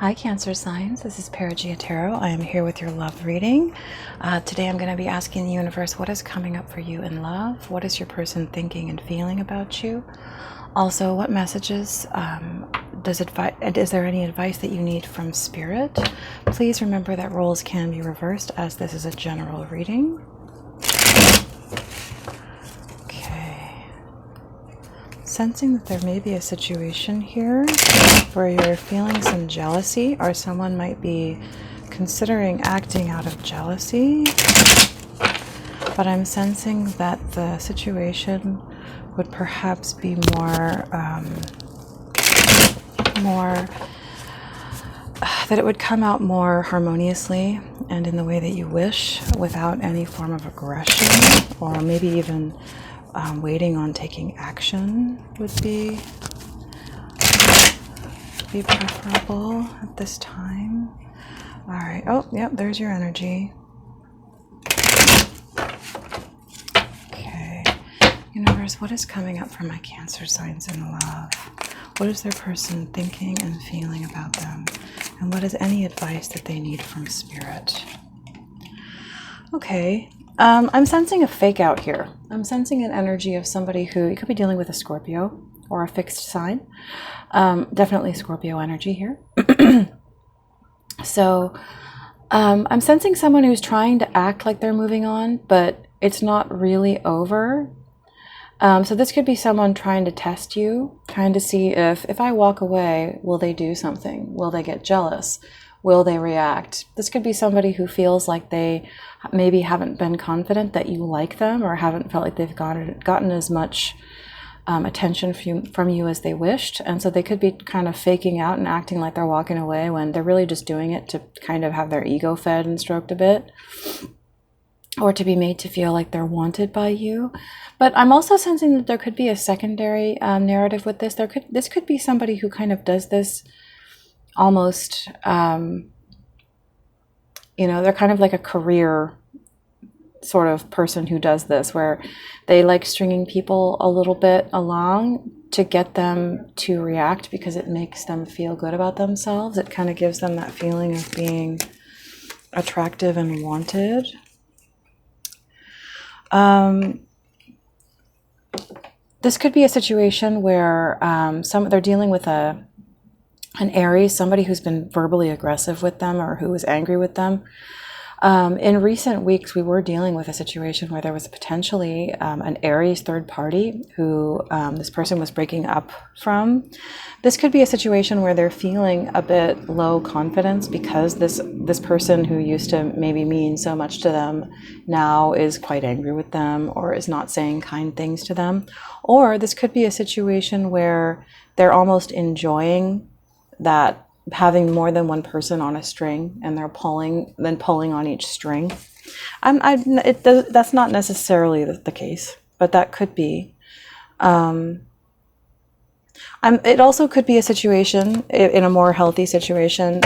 Hi Cancer signs, this is Perigaea Tarot. I am here with your love reading. Today I'm going to be asking the universe, what is coming up for you in love? What is your person thinking and feeling about you? Also, what messages, is there any advice that you need from spirit? Please remember that roles can be reversed as this is a general reading. Sensing that there may be a situation here where you're feeling some jealousy, or someone might be considering acting out of jealousy, but I'm sensing that the situation would perhaps be that it would come out more harmoniously and in the way that you wish, without any form of aggression, or maybe even waiting on taking action would be preferable at this time. All right. Oh, yep, there's your energy. Okay. Universe, what is coming up for my Cancer signs in love? What is their person thinking and feeling about them? And what is any advice that they need from spirit? Okay. I'm sensing a fake out here. I'm sensing an energy of somebody who, you could be dealing with a Scorpio or a fixed sign. Definitely Scorpio energy here. So I'm sensing someone who's trying to act like they're moving on, but it's not really over. So this could be someone trying to test you, trying to see if I walk away, will they do something? Will they get jealous? Will they react? This could be somebody who feels like they maybe haven't been confident that you like them, or haven't felt like they've gotten as much attention from you as they wished. And so they could be kind of faking out and acting like they're walking away when they're really just doing it to kind of have their ego fed and stroked a bit, or to be made to feel like they're wanted by you. But I'm also sensing that there could be a secondary narrative with this. This could be somebody who kind of does this almost, they're kind of like a career sort of person who does this, where they like stringing people a little bit along to get them to react because it makes them feel good about themselves. It kind of gives them that feeling of being attractive and wanted. This could be a situation where they're dealing with an Aries, somebody who's been verbally aggressive with them or who is angry with them. In recent weeks, we were dealing with a situation where there was potentially an Aries third party who this person was breaking up from. This could be a situation where they're feeling a bit low confidence because this person who used to maybe mean so much to them now is quite angry with them, or is not saying kind things to them. Or this could be a situation where they're almost enjoying that, having more than one person on a string, and they're pulling on each string. That's not necessarily the case, but that could be. It also could be a situation, in a more healthy situation,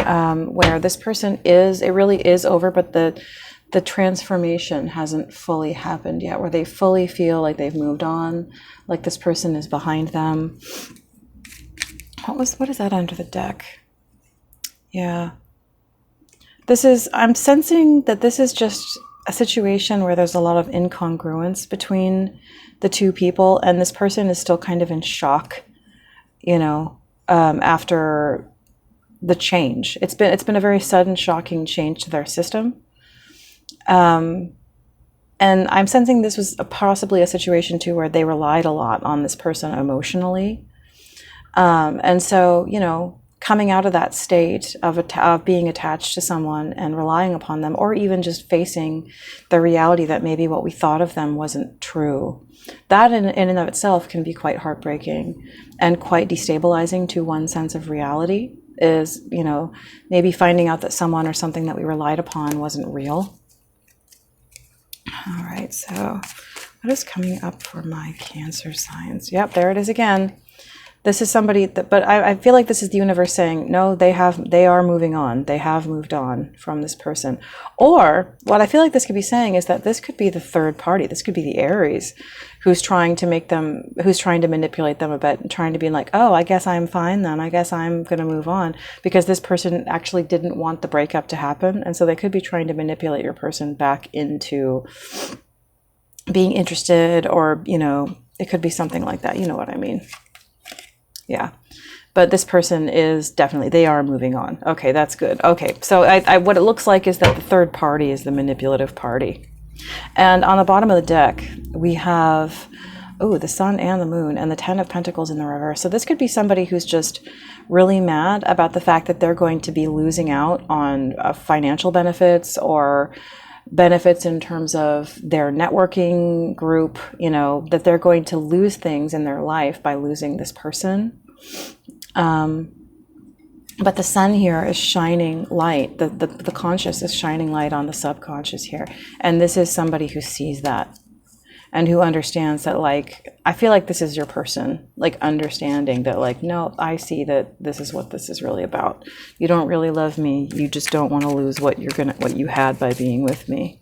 where this person it really is over, but the transformation hasn't fully happened yet, where they fully feel like they've moved on, like this person is behind them. What is that under the deck? Yeah. I'm sensing that this is just a situation where there's a lot of incongruence between the two people, and this person is still kind of in shock, after the change. It's been a very sudden, shocking change to their system. And I'm sensing this was possibly a situation too where they relied a lot on this person emotionally. And so, coming out of that state of being attached to someone and relying upon them, or even just facing the reality that maybe what we thought of them wasn't true, that in and of itself can be quite heartbreaking and quite destabilizing to one's sense of reality. Is, maybe finding out that someone or something that we relied upon wasn't real. All right, so what is coming up for my Cancer signs? Yep, there it is again. This is somebody that, but I feel like this is the universe saying, no, they are moving on. They have moved on from this person. Or what I feel like this could be saying is that this could be the third party. This could be the Aries who's trying to manipulate them a bit and trying to be like, oh, I guess I'm fine then. I guess I'm going to move on, because this person actually didn't want the breakup to happen. And so they could be trying to manipulate your person back into being interested, or, you know, it could be something like that. You know what I mean? Yeah. But this person is definitely, they are moving on. Okay, that's good. Okay, so what it looks like is that the third party is the manipulative party. And on the bottom of the deck, we have, oh, the sun and the moon and the 10 of Pentacles in the reverse. So this could be somebody who's just really mad about the fact that they're going to be losing out on financial benefits, or benefits in terms of their networking group, you know, that they're going to lose things in their life by losing this person. But the sun here is shining light. The conscious is shining light on the subconscious here. And this is somebody who sees that and who understands that, like, I feel like this is your person, like, understanding that, like, no, I see that this is what this is really about. You don't really love me. You just don't want to lose what you had by being with me.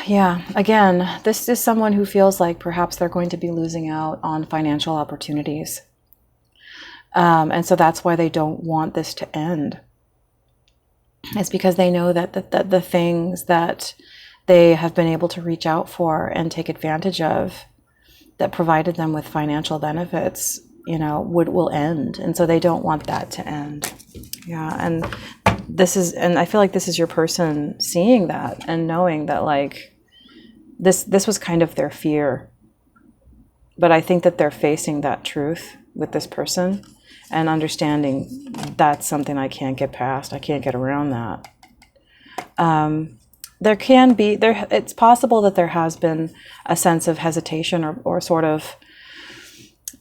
Yeah, again, this is someone who feels like perhaps they're going to be losing out on financial opportunities. And so that's why they don't want this to end. It's because they know that the things that they have been able to reach out for and take advantage of that provided them with financial benefits, you know, will end. And so they don't want that to end. Yeah, and I feel like this is your person seeing that and knowing that, like, this was kind of their fear. But I think that they're facing that truth with this person and understanding that's something I can't get past. I can't get around that. It's possible that there has been a sense of hesitation or sort of,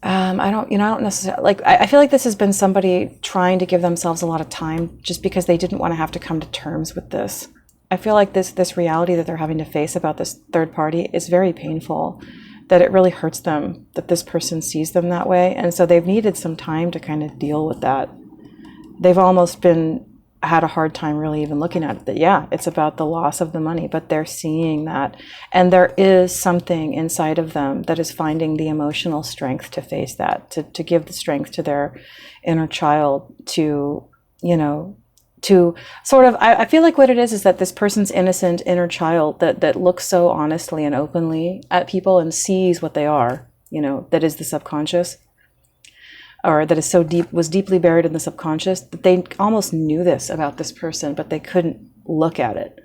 I don't necessarily, like, I feel like this has been somebody trying to give themselves a lot of time just because they didn't want to have to come to terms with this. I feel like this reality that they're having to face about this third party is very painful, that it really hurts them that this person sees them that way. And so they've needed some time to kind of deal with that. They've almost had a hard time really even looking at it, that, yeah, it's about the loss of the money, but they're seeing that. And there is something inside of them that is finding the emotional strength to face that, to give the strength to their inner child to, you know, to sort of, I feel like what it is that this person's innocent inner child that looks so honestly and openly at people and sees what they are, you know, that is the subconscious, or that is was deeply buried in the subconscious, that they almost knew this about this person, but they couldn't look at it.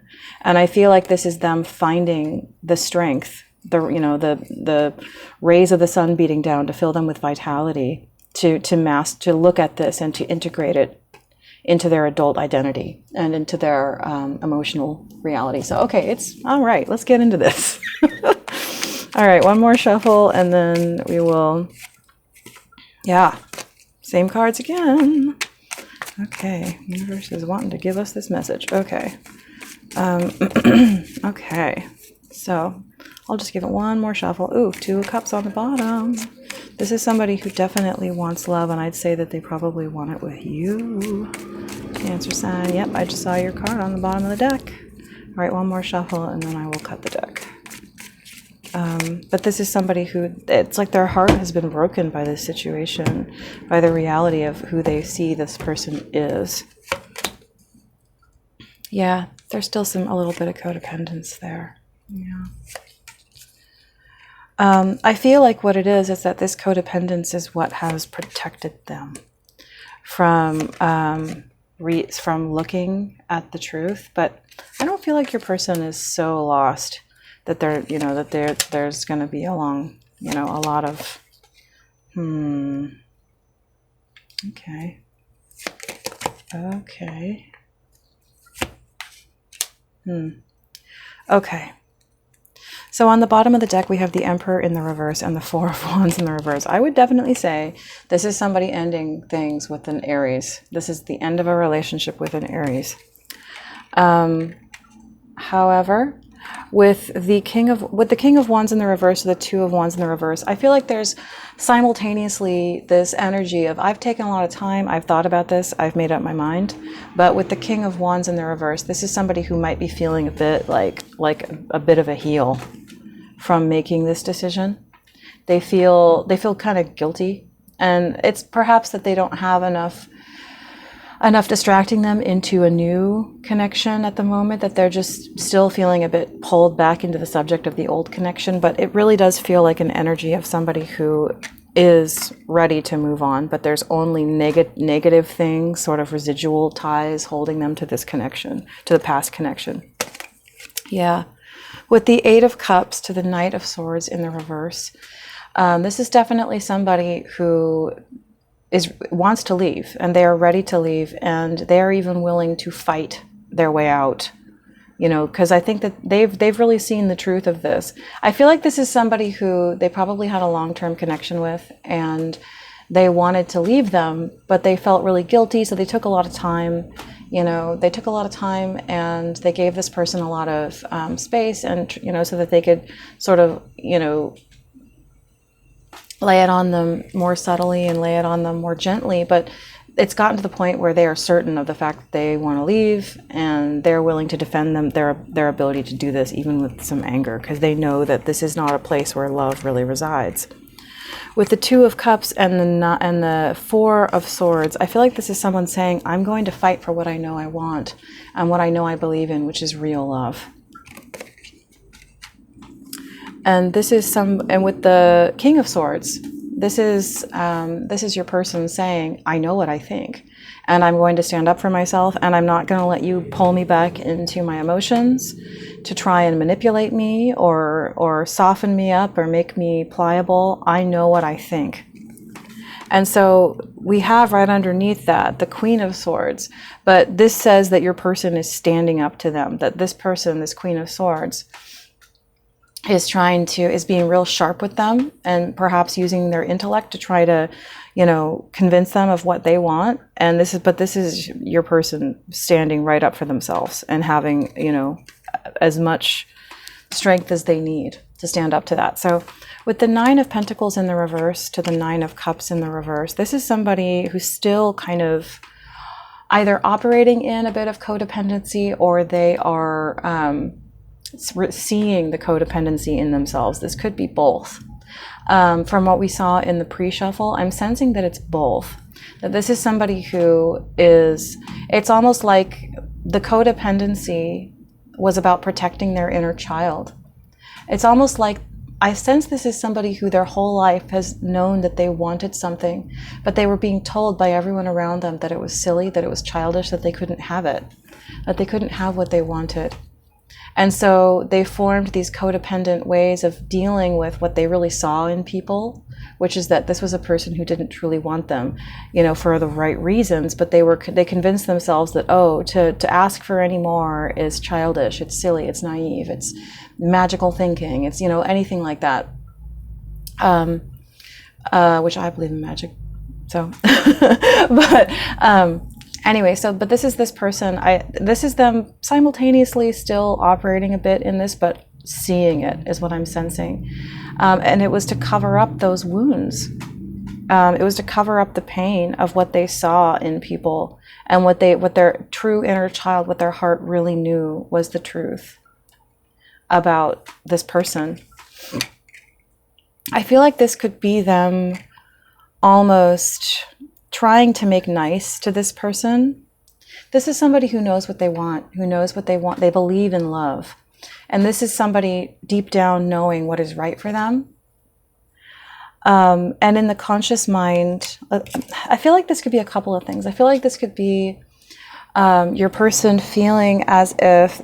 And I feel like this is them finding the strength, the rays of the sun beating down to fill them with vitality, to look at this and to integrate it into their adult identity and into their emotional reality. So, okay, it's all right. Let's get into this. All right, one more shuffle, and then we will, yeah, same cards again. Okay, universe is wanting to give us this message. Okay. Okay, so I'll just give it one more shuffle. Ooh, 2 of Cups on the bottom. This is somebody who definitely wants love, and I'd say that they probably want it with you. Cancer sign. Yep, I just saw your card on the bottom of the deck. All right, one more shuffle, and then I will cut the deck. But this is somebody who, it's like their heart has been broken by this situation, by the reality of who they see this person is. Yeah, there's still a little bit of codependence there. Yeah. I feel like what it is that this codependence is what has protected them from looking at the truth. But I don't feel like your person is so lost that there's going to be a lot of okay. Okay. So on the bottom of the deck, we have the Emperor in the reverse and the Four of Wands in the reverse. I would definitely say this is somebody ending things with an Aries. This is the end of a relationship with an Aries. However, with the King of Wands in the reverse, or the Two of Wands in the reverse, I feel like there's simultaneously this energy of, I've taken a lot of time, I've thought about this, I've made up my mind. But with the King of Wands in the reverse, this is somebody who might be feeling a bit like a bit of a heel from making this decision. They feel kind of guilty, and it's perhaps that they don't have enough distracting them into a new connection at the moment, that they're just still feeling a bit pulled back into the subject of the old connection. But it really does feel like an energy of somebody who is ready to move on, but there's only negative things, sort of residual ties holding them to this connection, to the past connection. Yeah. With the Eight of Cups to the Knight of Swords in the reverse, this is definitely somebody who wants to leave, and they are ready to leave, and they are even willing to fight their way out, you know, because I think that they've really seen the truth of this. I feel like this is somebody who they probably had a long-term connection with, and they wanted to leave them, but they felt really guilty, so they took a lot of time. You know, they took a lot of time, and they gave this person a lot of space, and, you know, so that they could sort of, you know, lay it on them more subtly and lay it on them more gently. But it's gotten to the point where they are certain of the fact that they want to leave, and they're willing to defend their ability to do this, even with some anger, because they know that this is not a place where love really resides. With the Two of Cups and the Four of Swords, I feel like this is someone saying, I'm going to fight for what I know I want and what I know I believe in, which is real love. And with the King of Swords, this is your person saying, I know what I think, and I'm going to stand up for myself, and I'm not going to let you pull me back into my emotions to try and manipulate me or soften me up or make me pliable. I know what I think. And so we have right underneath that the Queen of Swords, but this says that your person is standing up to them, that this person, this Queen of Swords, is being real sharp with them, and perhaps using their intellect to try to, you know, convince them of what they want. And this is your person standing right up for themselves and having, you know, as much strength as they need to stand up to that. So with the Nine of Pentacles in the reverse to the Nine of Cups in the reverse, this is somebody who's still kind of either operating in a bit of codependency, or they are seeing the codependency in themselves. This could be both. From what we saw in the pre-shuffle, I'm sensing that it's both. That this is somebody who is, it's almost like the codependency was about protecting their inner child. It's almost like, I sense this is somebody who their whole life has known that they wanted something, but they were being told by everyone around them that it was silly, that it was childish, that they couldn't have it, that they couldn't have what they wanted. And so they formed these codependent ways of dealing with what they really saw in people, which is that this was a person who didn't truly want them, you know, for the right reasons, but they convinced themselves that, oh, to ask for any more is childish, it's silly, it's naive, it's magical thinking, it's, you know, anything like that. Which I believe in magic. So, but anyway, but this is this person, this is them simultaneously still operating a bit in this, but seeing it is what I'm sensing. And it was to cover up those wounds. It was to cover up the pain of what they saw in people, and what their true inner child, what their heart really knew was the truth about this person. I feel like this could be them almost trying to make nice to this person. This is somebody who knows what they want, They believe in love. And this is somebody deep down knowing what is right for them. And in the conscious mind, I feel like this could be a couple of things. I feel like this could be your person feeling as if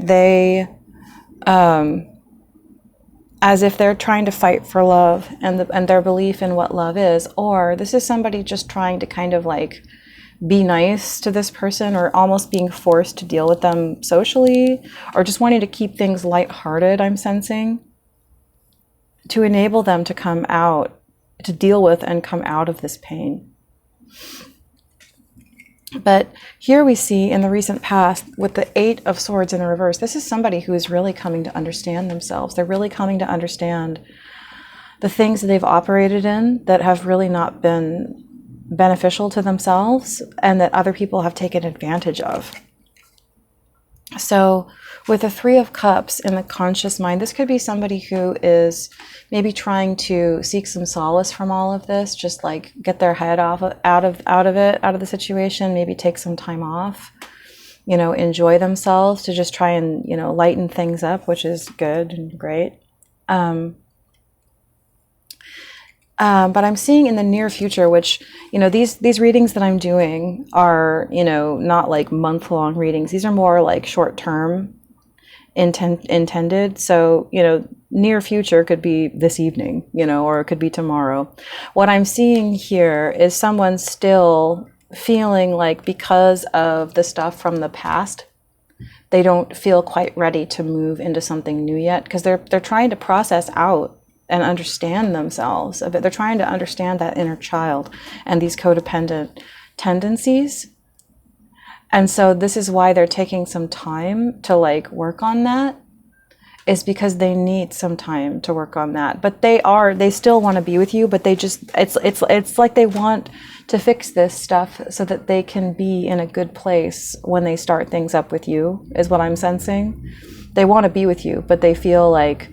they're trying to fight for love and their belief in what love is. Or this is somebody just trying to kind of like be nice to this person, or almost being forced to deal with them socially, or just wanting to keep things lighthearted, I'm sensing. to enable them to come out, to deal with and come out of this pain. But here we see in the recent past with the 8 of Swords in the reverse, this is somebody who is really coming to understand themselves. They're really coming to understand the things that they've operated in that have really not been beneficial to themselves and that other people have taken advantage of. So with the 3 of Cups in the conscious mind, this could be somebody who is maybe trying to seek some solace from all of this, just like get their head out of the situation, maybe take some time off, you know, enjoy themselves, to just try and, you know, lighten things up, which is good and great. But I'm seeing in the near future, which, you know, these readings that I'm doing are, you know, not like month-long readings. These are more like short-term intended. So, you know, near future could be this evening, you know, or it could be tomorrow. What I'm seeing here is someone still feeling like because of the stuff from the past, they don't feel quite ready to move into something new yet, because they're trying to process out and understand themselves a bit. They're trying to understand that inner child and these codependent tendencies. And so this is why they're taking some time to like work on that, is because they need some time to work on that. But they still want to be with you, but they just, it's like they want to fix this stuff so that they can be in a good place when they start things up with you, is what I'm sensing. They want to be with you, but they feel like,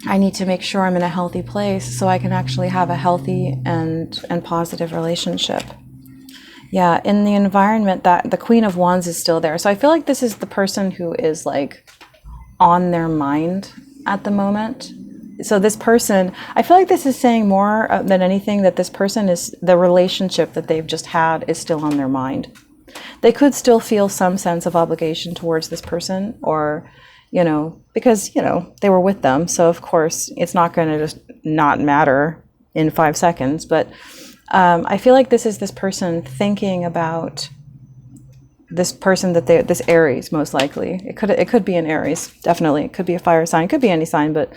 I need to make sure I'm in a healthy place so I can actually have a healthy and positive relationship. Yeah, in the environment, that the Queen of Wands is still there. So I feel like this is the person who is like on their mind at the moment. So this person, I feel like this is saying more than anything that this person is, the relationship that they've just had is still on their mind. They could still feel some sense of obligation towards this person, or, you know, because, you know, they were with them. So of course it's not going to just not matter in 5 seconds. But I feel like this is this person thinking about this person that this Aries, most likely. It could be an Aries, definitely. It could be a fire sign, it could be any sign, but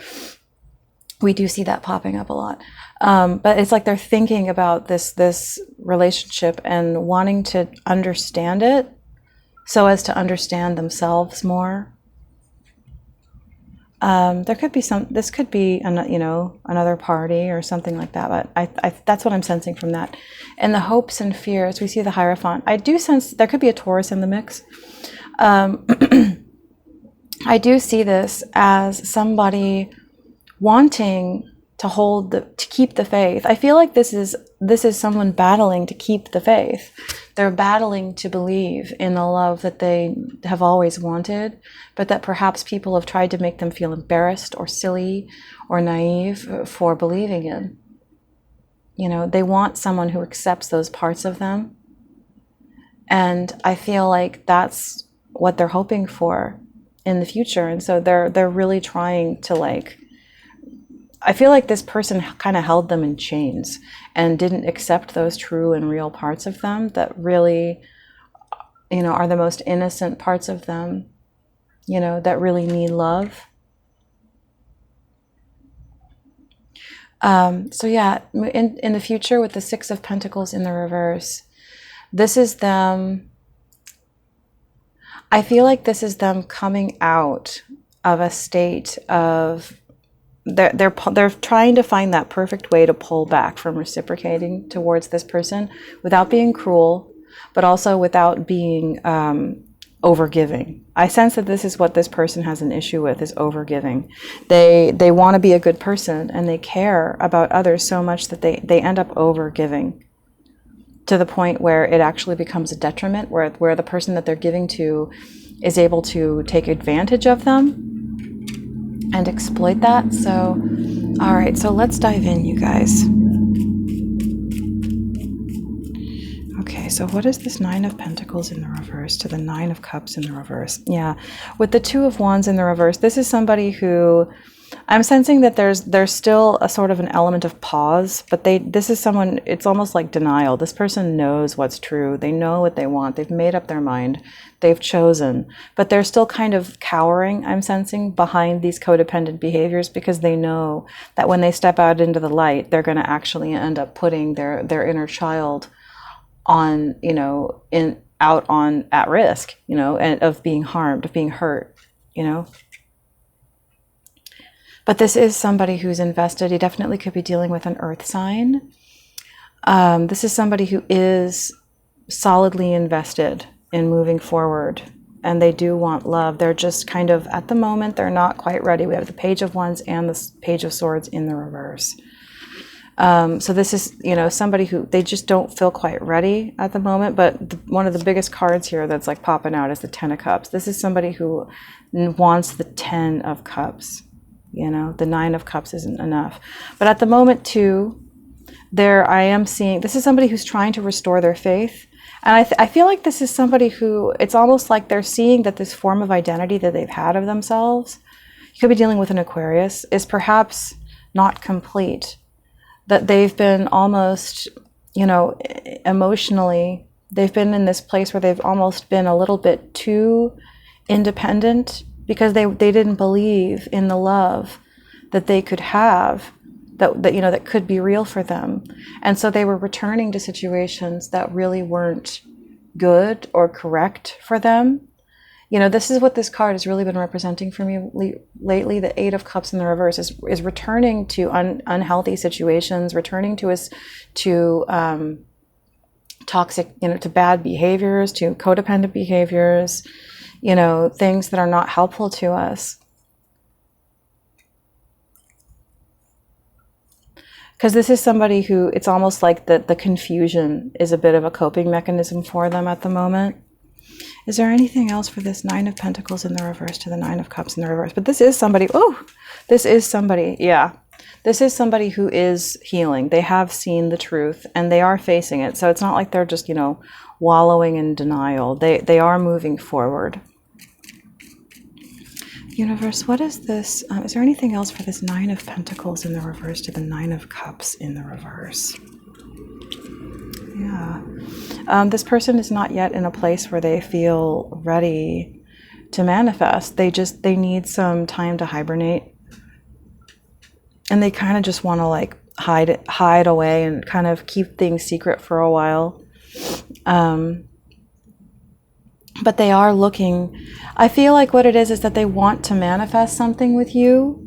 we do see that popping up a lot. But it's like they're thinking about this relationship and wanting to understand it so as to understand themselves more. There could be this could be, you know, another party or something like that, but I that's what I'm sensing from that. And the hopes and fears, we see the Hierophant. I do sense there could be a Taurus in the mix. I do see this as somebody wanting to keep the faith. I feel like this is someone battling to keep the faith. They're battling to believe in the love that they have always wanted, but that perhaps people have tried to make them feel embarrassed or silly or naive for believing in. You know, they want someone who accepts those parts of them. And I feel like that's what they're hoping for in the future. And so they're really trying to, like, I feel like this person kind of held them in chains and didn't accept those true and real parts of them that really, you know, are the most innocent parts of them, you know, that really need love. So yeah, in the future with the 6 of Pentacles in the reverse, this is them. I feel like this is them coming out of a state of, they're trying to find that perfect way to pull back from reciprocating towards this person without being cruel, but also without being overgiving. I sense that this is what this person has an issue with, is overgiving. They want to be a good person and they care about others so much that they end up overgiving to the point where it actually becomes a detriment, where the person that they're giving to is able to take advantage of them and exploit that. So, all right, so let's dive in, you guys. Okay, so what is this 9 of Pentacles in the reverse to the 9 of Cups in the reverse? Yeah, with the 2 of Wands in the reverse, this is somebody who I'm sensing that there's still a sort of an element of pause, but this is someone, it's almost like denial. This person knows what's true. They know what they want. They've made up their mind. They've chosen, but they're still kind of cowering, I'm sensing, behind these codependent behaviors, because they know that when they step out into the light, they're going to actually end up putting their inner child on, at risk, and of being harmed, of being hurt, But this is somebody who's invested. He definitely could be dealing with an earth sign. This is somebody who is solidly invested in moving forward, and they do want love. They're just kind of, at the moment, they're not quite ready. We have the Page of Wands and the Page of Swords in the reverse. So this is, somebody who, they just don't feel quite ready at the moment. But one of the biggest cards here that's like popping out is the Ten of Cups. This is somebody who wants the 10 of Cups. The 9 of Cups isn't enough. But at the moment too, I am seeing, this is somebody who's trying to restore their faith. And I feel like this is somebody who, it's almost like they're seeing that this form of identity that they've had of themselves, you could be dealing with an Aquarius, is perhaps not complete. That they've been almost, emotionally, they've been in this place where they've almost been a little bit too independent, because they didn't believe in the love that they could have, that could be real for them. And so they were returning to situations that really weren't good or correct for them. This is what this card has really been representing for me lately. The 8 of Cups in the reverse is returning to unhealthy situations, returning to toxic, to bad behaviors, to codependent behaviors, things that are not helpful to us. Because this is somebody who, it's almost like the confusion is a bit of a coping mechanism for them at the moment. Is there anything else for this 9 of Pentacles in the reverse to the 9 of Cups in the reverse? But this is somebody, this is somebody who is healing. They have seen the truth and they are facing it. So it's not like they're just, wallowing in denial. They are moving forward. Universe, what is this? Is there anything else for this 9 of Pentacles in the reverse to the 9 of Cups in the reverse? Yeah. This person is not yet in a place where they feel ready to manifest. They need some time to hibernate. And they kind of just want to hide away and kind of keep things secret for a while. But they are looking, I feel like what it is that they want to manifest something with you,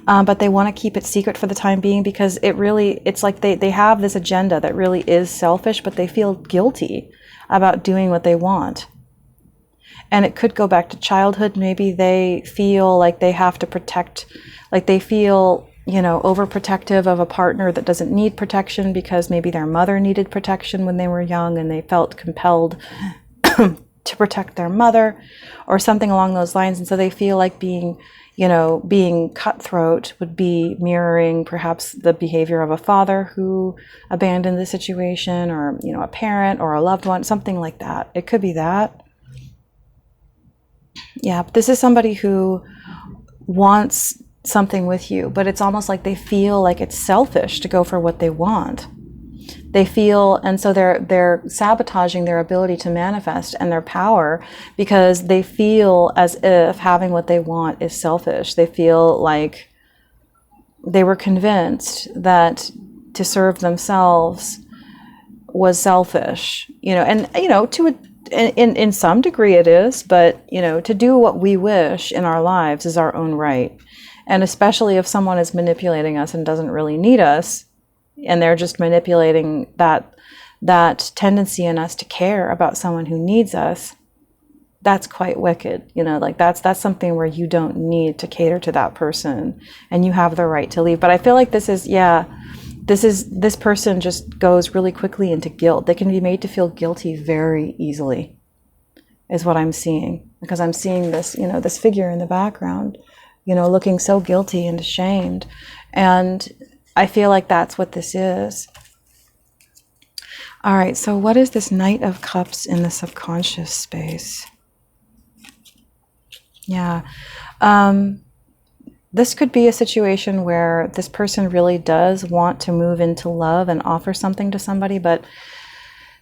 but they want to keep it secret for the time being, because it's like they have this agenda that really is selfish, but they feel guilty about doing what they want. And it could go back to childhood. Maybe they feel like they have to protect, like they feel, overprotective of a partner that doesn't need protection, because maybe their mother needed protection when they were young and they felt compelled to protect their mother or something along those lines. And so they feel like being cutthroat would be mirroring perhaps the behavior of a father who abandoned the situation, or, a parent or a loved one, something like that. It could be that. Yeah, but this is somebody who wants something with you, but it's almost like they feel like it's selfish to go for what they want. They feel, and so they're sabotaging their ability to manifest and their power, because they feel as if having what they want is selfish. They feel like they were convinced that to serve themselves was selfish, and in some degree it is, but to do what we wish in our lives is our own right. And especially if someone is manipulating us and doesn't really need us, and they're just manipulating that tendency in us to care about someone who needs us, that's quite wicked. That's something where you don't need to cater to that person, and you have the right to leave. But I feel like this person just goes really quickly into guilt. They can be made to feel guilty very easily, is what I'm seeing, because I'm seeing this, this figure in the background, looking so guilty and ashamed. And I feel like that's what this is. All right, so what is this Knight of Cups in the subconscious space? Yeah. this could be a situation where this person really does want to move into love and offer something to somebody,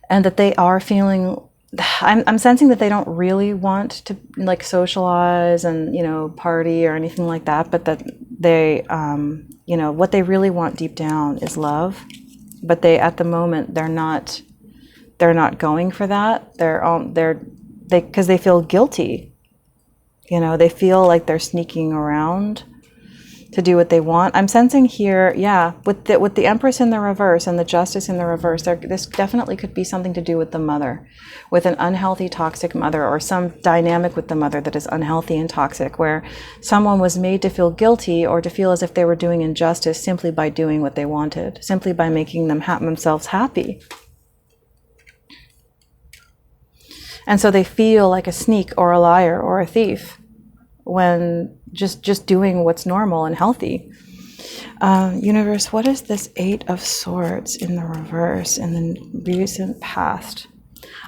and that they are feeling, I'm sensing that they don't really want to like socialize and, you know, party or anything like that, but that they, you know, what they really want deep down is love. But they, at the moment, they're not going for that. Because they feel guilty. You know, they feel like they're sneaking around to do what they want. I'm sensing here, yeah, with the Empress in the reverse and the Justice in the reverse, this definitely could be something to do with the mother, with an unhealthy, toxic mother, or some dynamic with the mother that is unhealthy and toxic, where someone was made to feel guilty or to feel as if they were doing injustice simply by doing what they wanted, simply by making themselves happy. And so they feel like a sneak or a liar or a thief when just doing what's normal and healthy. Universe, what is this Eight of Swords in the reverse in the recent past?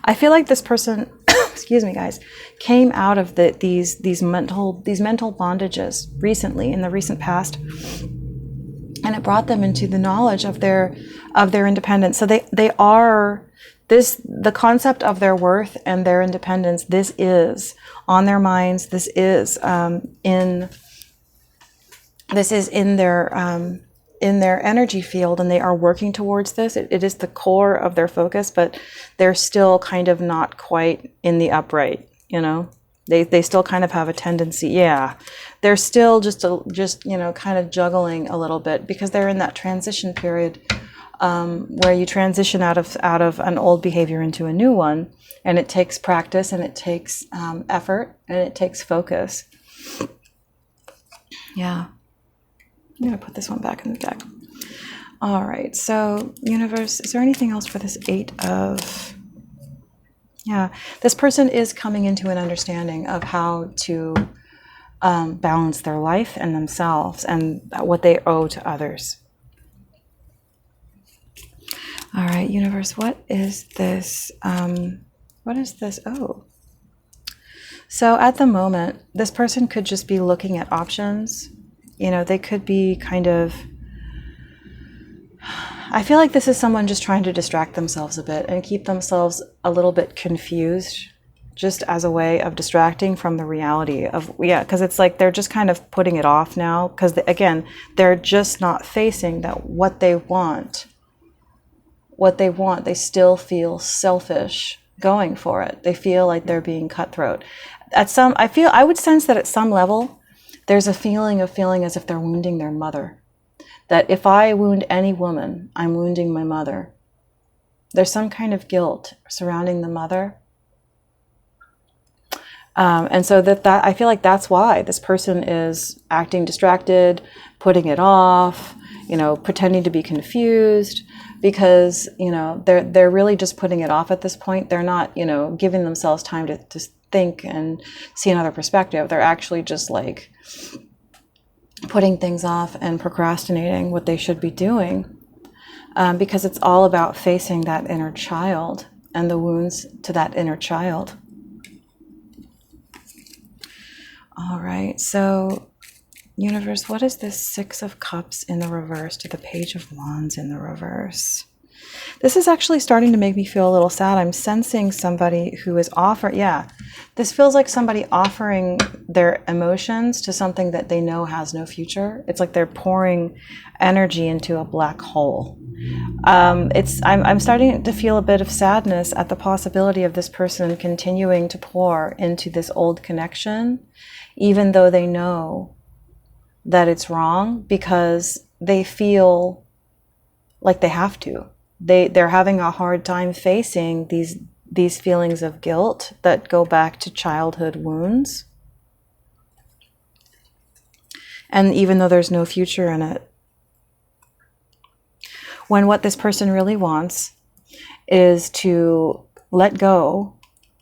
I feel like this person, excuse me, guys, came out of these mental bondages recently, in the recent past, and it brought them into the knowledge of their independence. So they are the concept of their worth and their independence. This is on their minds. This is in their energy field, and they are working towards this. It is the core of their focus, but they're still kind of not quite in the upright, you know. They still kind of have a tendency, yeah. They're still just you know, kind of juggling a little bit, because they're in that transition period where you transition out of an old behavior into a new one, and it takes practice, and it takes effort, and it takes focus. Yeah. I'm going to put this one back in the deck. All right. So, universe, is there anything else for this Eight of... Yeah. This person is coming into an understanding of how to balance their life and themselves and what they owe to others. All right, universe, what is this? What is this? Oh. So at the moment, this person could just be looking at options. You know, they could be kind of... I feel like this is someone just trying to distract themselves a bit and keep themselves a little bit confused, just as a way of distracting from the reality of, yeah, because it's like they're just kind of putting it off now, because again, they're just not facing that what they want, they still feel selfish going for it. They feel like they're being cutthroat. I would sense that at some level, there's a feeling of feeling as if they're wounding their mother. That if I wound any woman, I'm wounding my mother. There's some kind of guilt surrounding the mother. And so that I feel like that's why this person is acting distracted, putting it off, you know, pretending to be confused, because, you know, they're really just putting it off at this point. They're not, you know, giving themselves time to think and see another perspective. They're actually just like putting things off and procrastinating what they should be doing, because it's all about facing that inner child and the wounds to that inner child. All right, so universe, what is this Six of Cups in the reverse to the Page of Wands in the reverse? This is actually starting to make me feel a little sad. I'm sensing somebody who is this feels like somebody offering their emotions to something that they know has no future. It's like they're pouring energy into a black hole. I'm starting to feel a bit of sadness at the possibility of this person continuing to pour into this old connection, even though they know that it's wrong, because they feel like they have to. They're having a hard time facing these feelings of guilt that go back to childhood wounds. And even though there's no future in it, when what this person really wants is to let go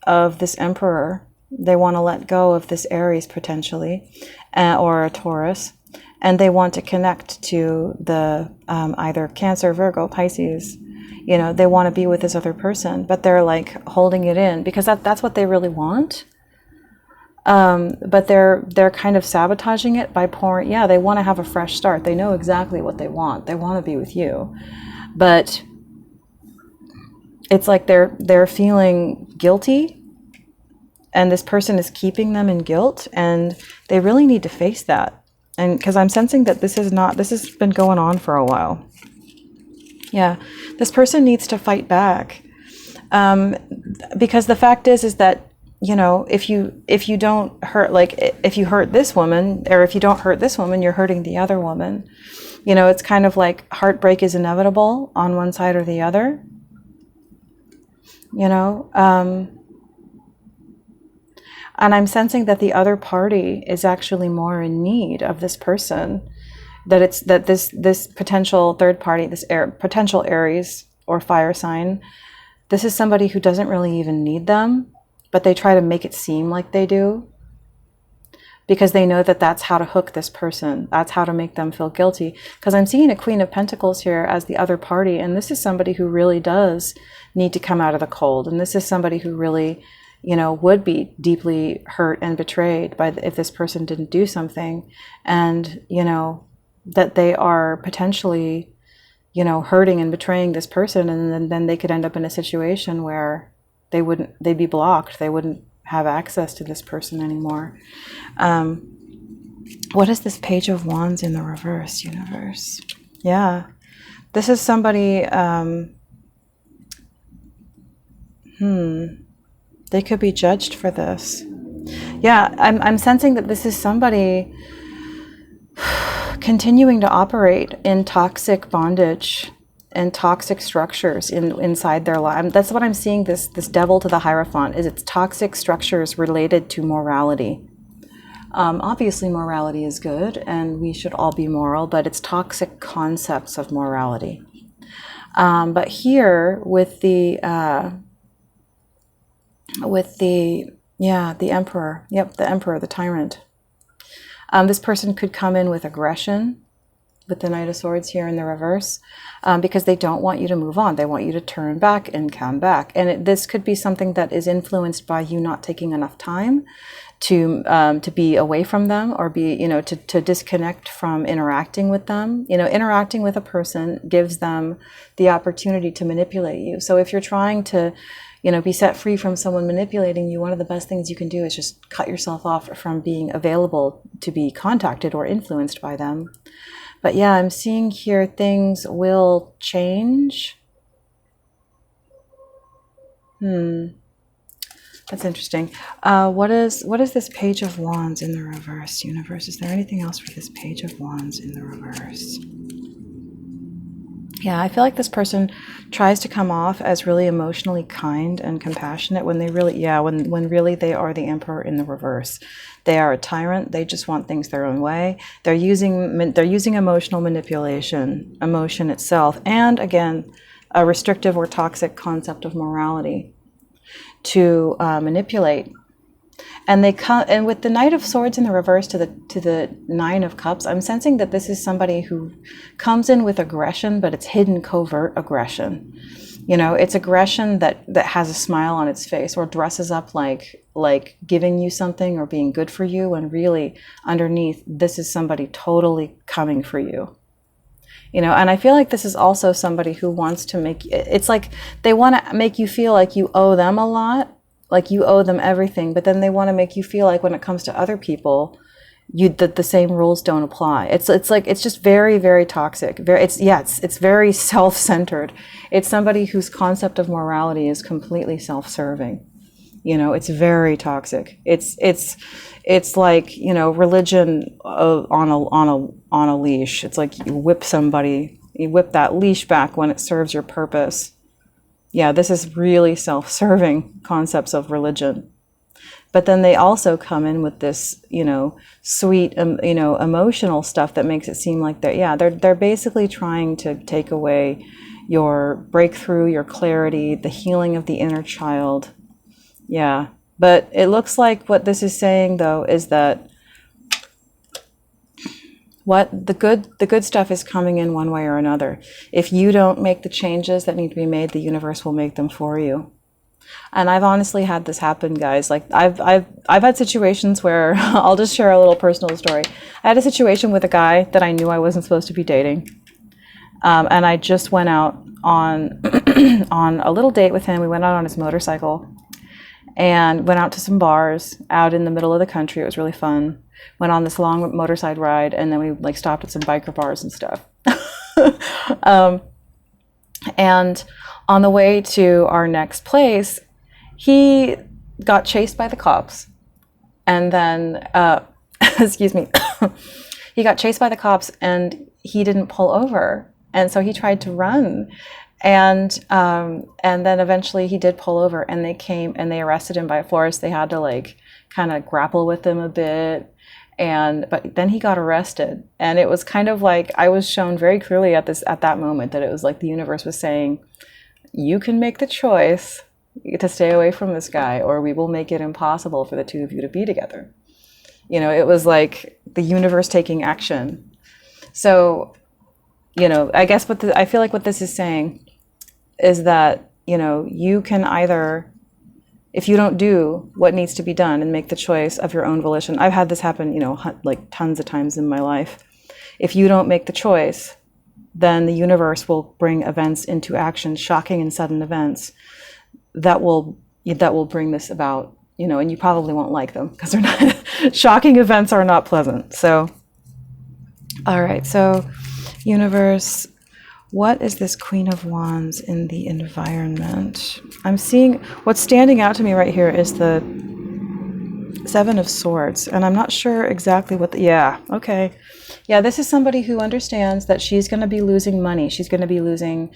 of this Emperor, they want to let go of this Aries potentially, or a Taurus, and they want to connect to the either Cancer, Virgo, Pisces. You know, they want to be with this other person, but they're like holding it in because that's what they really want. But they're kind of sabotaging it by pouring. Yeah, they want to have a fresh start. They know exactly what they want. They want to be with you, but it's like they're feeling guilty, and this person is keeping them in guilt, and they really need to face that. And because I'm sensing that this has been going on for a while. Yeah, this person needs to fight back, because the fact is that, you know, if you don't hurt, like if you hurt this woman, or if you don't hurt this woman, you're hurting the other woman. You know, it's kind of like heartbreak is inevitable on one side or the other. You know, and I'm sensing that the other party is actually more in need of this person. That this potential third party, this potential Aries or fire sign, this is somebody who doesn't really even need them, but they try to make it seem like they do, because they know that that's how to hook this person. That's how to make them feel guilty. Because I'm seeing a Queen of Pentacles here as the other party, and this is somebody who really does need to come out of the cold. And this is somebody who really, you know, would be deeply hurt and betrayed by if this person didn't do something. And, you know, that they are potentially, you know, hurting and betraying this person, and then they could end up in a situation where they'd be blocked. They wouldn't have access to this person anymore. What is this Page of Wands in the reverse, universe? Yeah, this is somebody, they could be judged for this. Yeah, I'm sensing that this is somebody continuing to operate in toxic bondage and toxic structures inside their life. That's what I'm seeing, this devil to the Hierophant, is it's toxic structures related to morality. Obviously morality is good and we should all be moral, but it's toxic concepts of morality. But here with the Emperor, the Emperor, the tyrant, this person could come in with aggression, with the Knight of Swords here in the reverse, because they don't want you to move on. They want you to turn back and come back. And this could be something that is influenced by you not taking enough time to be away from them, or be, you know, to disconnect from interacting with them. You know, interacting with a person gives them the opportunity to manipulate you. So if you're trying to, you know, be set free from someone manipulating you, one of the best things you can do is just cut yourself off from being available to be contacted or influenced by them. But yeah, I'm seeing here things will change. That's interesting. What is this Page of Wands in the reverse, universe? Is there anything else for this Page of Wands in the reverse? Yeah, I feel like this person tries to come off as really emotionally kind and compassionate when they really, when really they are the Emperor in the reverse. They are a tyrant. They just want things their own way. They're using emotional manipulation, emotion itself, and again, a restrictive or toxic concept of morality to manipulate. And they come, and with the Knight of Swords in the reverse to the Nine of Cups, I'm sensing that this is somebody who comes in with aggression, but it's hidden, covert aggression. You know, it's aggression that has a smile on its face, or dresses up like giving you something or being good for you, and really underneath, this is somebody totally coming for you. You know, and I feel like this is also somebody who wants to make, it's like they want to make you feel like you owe them a lot, like you owe them everything, but then they want to make you feel like when it comes to other people, the same rules don't apply. It's like, it's just very, very toxic. It's very self-centered. It's somebody whose concept of morality is completely self-serving. You know, it's very toxic. It's like, you know, religion on a leash. It's like you whip somebody, you whip that leash back when it serves your purpose. Yeah, this is really self-serving concepts of religion. But then they also come in with this, you know, sweet, you know, emotional stuff that makes it seem like they're basically trying to take away your breakthrough, your clarity, the healing of the inner child. Yeah, but it looks like what this is saying, though, is that what the good stuff is coming in one way or another. If you don't make the changes that need to be made, the universe will make them for you. And I've honestly had this happen, guys. Like I've had situations where I'll just share a little personal story. I had a situation with a guy that I knew I wasn't supposed to be dating. And I just went out on on a little date with him. We went out on his motorcycle and went out to some bars out in the middle of the country. It was really fun. Went on this long motorcycle ride, and then we like stopped at some biker bars and stuff. And on the way to our next place, he got chased by the cops. And then, excuse me, he got chased by the cops and he didn't pull over. And so he tried to run. And then eventually he did pull over, and they came and they arrested him by force. They had to like kind of grapple with him a bit. But then he got arrested, and it was kind of like I was shown very clearly at that moment that it was like the universe was saying, you can make the choice to stay away from this guy, or we will make it impossible for the two of you to be together. You know, it was like the universe taking action. So, you know, I guess I feel like what this is saying is that, you know, you can either, if you don't do what needs to be done and make the choice of your own volition. I've had this happen, you know, like tons of times in my life. If you don't make the choice, then the universe will bring events into action, shocking and sudden events that will bring this about, you know, and you probably won't like them because they're not, shocking events are not pleasant. So, all right, so universe, what is this Queen of Wands in the environment? I'm seeing, what's standing out to me right here is the Seven of Swords, and I'm not sure exactly what yeah, okay. Yeah, this is somebody who understands that she's going to be losing money. She's going to be losing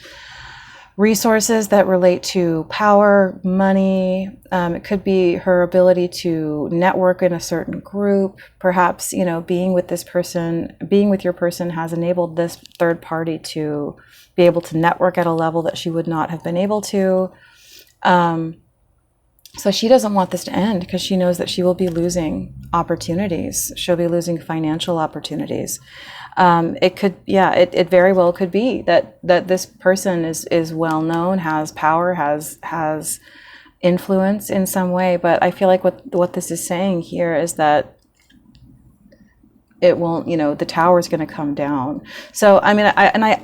resources that relate to power, money. It could be her ability to network in a certain group. Perhaps, you know, being with your person has enabled this third party to be able to network at a level that she would not have been able to. So she doesn't want this to end because she knows that she will be losing opportunities. She'll be losing financial opportunities. It very well could be that this person is well known, has power, has influence in some way. But I feel like what this is saying here is that it won't, you know, the tower is going to come down. So I mean,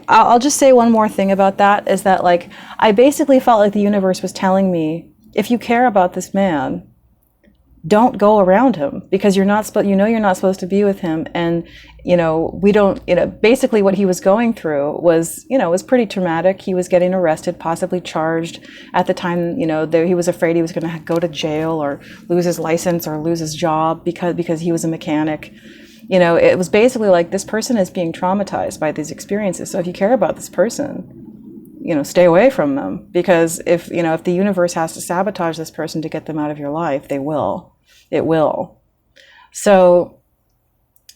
I'll just say one more thing about that is that, like, I basically felt like the universe was telling me, if you care about this man, don't go around him, because you're not supposed to be with him. And, you know, basically what he was going through was, you know, was pretty traumatic. He was getting arrested, possibly charged at the time. You know, he was afraid he was going to go to jail or lose his license or lose his job because he was a mechanic. You know, it was basically like, this person is being traumatized by these experiences. So if you care about this person, you know, stay away from them, because if the universe has to sabotage this person to get them out of your life, it will. So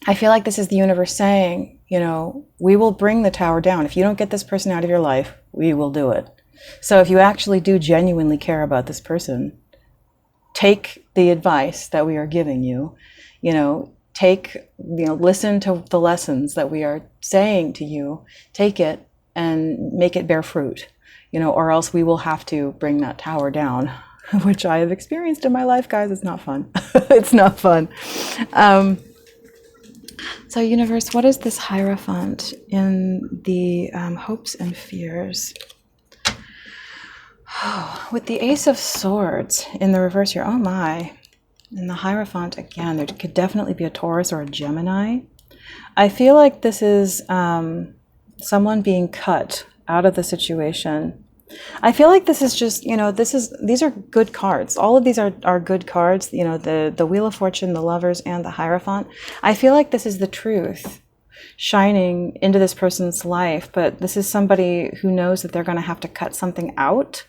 I feel like this is the universe saying, you know, we will bring the tower down. If you don't get this person out of your life, we will do it. So if you actually do genuinely care about this person, take the advice that we are giving you, you know, listen to the lessons that we are saying to you, take it and make it bear fruit, you know, or else we will have to bring that tower down, which I have experienced in my life, guys. It's not fun. It's not fun. So universe, what is this Hierophant in the hopes and fears? With the Ace of Swords in the reverse here, oh my. And the Hierophant, again, there could definitely be a Taurus or a Gemini. I feel like this is someone being cut out of the situation. I feel like this is just, you know, these are good cards. All of these are good cards, you know, the Wheel of Fortune, the Lovers, and the Hierophant. I feel like this is the truth shining into this person's life, but this is somebody who knows that they're going to have to cut something out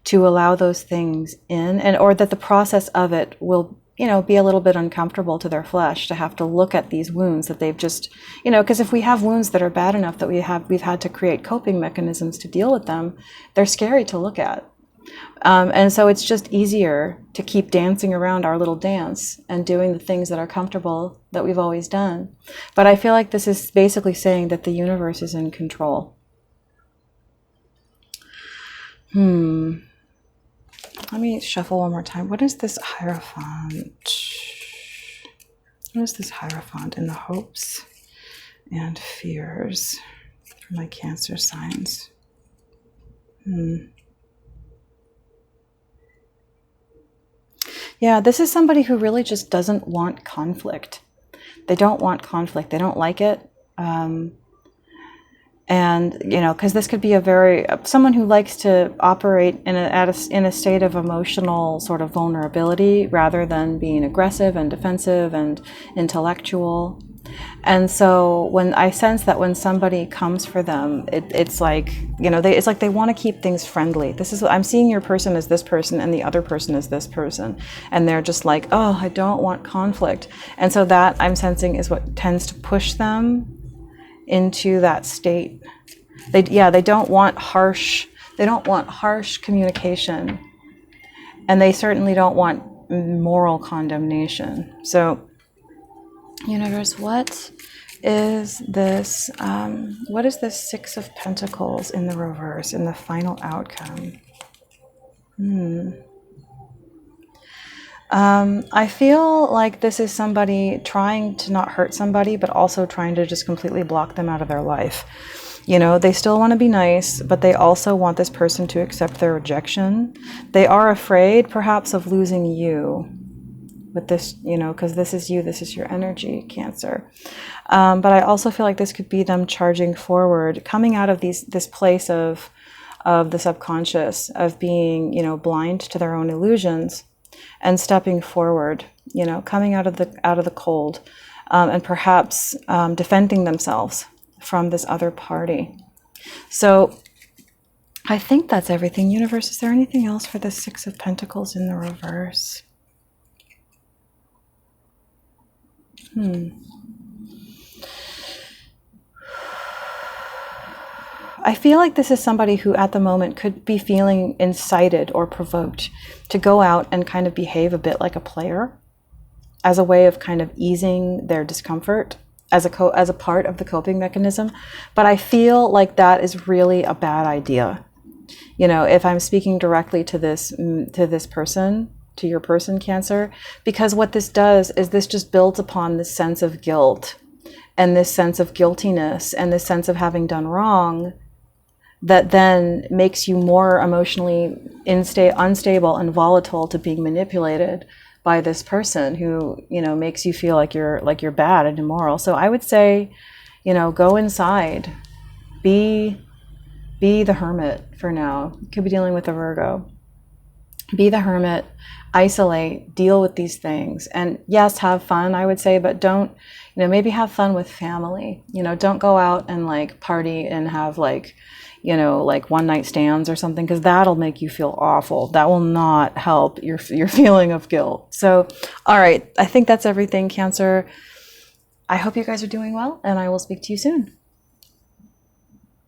to allow those things in, or that the process of it will, you know, be a little bit uncomfortable to their flesh to have to look at these wounds that they've just, you know, because if we have wounds that are bad enough that we've had to create coping mechanisms to deal with them, they're scary to look at. And so it's just easier to keep dancing around our little dance and doing the things that are comfortable that we've always done. But I feel like this is basically saying that the universe is in control. Let me shuffle one more time. What is this Hierophant? What is this Hierophant in the hopes and fears for my Cancer signs? Yeah, this is somebody who really just doesn't want conflict. They don't want conflict. They don't like it. And, you know, because this could be someone who likes to operate in a state of emotional sort of vulnerability rather than being aggressive and defensive and intellectual. And so when I sense that when somebody comes for them, it's like, you know, it's like they want to keep things friendly. I'm seeing your person as this person and the other person as this person. And they're just like, oh, I don't want conflict. And so that I'm sensing is what tends to push them into that state. They don't want harsh communication, and they certainly don't want moral condemnation. So, universe, what is this Six of Pentacles in the reverse in the final outcome? I feel like this is somebody trying to not hurt somebody, but also trying to just completely block them out of their life. You know, they still want to be nice, but they also want this person to accept their rejection. They are afraid, perhaps, of losing you with this, you know, because this is you, this is your energy, Cancer. But I also feel like this could be them charging forward, coming out of this place of the subconscious, of being, you know, blind to their own illusions, and stepping forward, you know, coming out of the cold, and perhaps defending themselves from this other party. So I think that's everything. Universe, is there anything else for the Six of Pentacles in the reverse? I feel like this is somebody who at the moment could be feeling incited or provoked to go out and kind of behave a bit like a player as a way of kind of easing their discomfort as a part of the coping mechanism. But I feel like that is really a bad idea. You know, if I'm speaking directly to this person, to your person, Cancer, because what this does is this just builds upon this sense of guilt and this sense of guiltiness and this sense of having done wrong, that then makes you more emotionally unstable and volatile to being manipulated by this person who, you know, makes you feel like you're bad and immoral. So I would say, you know, go inside, be the hermit for now. You could be dealing with a Virgo. Be the hermit, isolate, deal with these things. And yes, have fun, I would say, but don't, you know, maybe have fun with family. You know, don't go out and like party and have like, you know, like one night stands or something, because that'll make you feel awful. That will not help your feeling of guilt. So, all right, I think that's everything, Cancer. I hope you guys are doing well, and I will speak to you soon.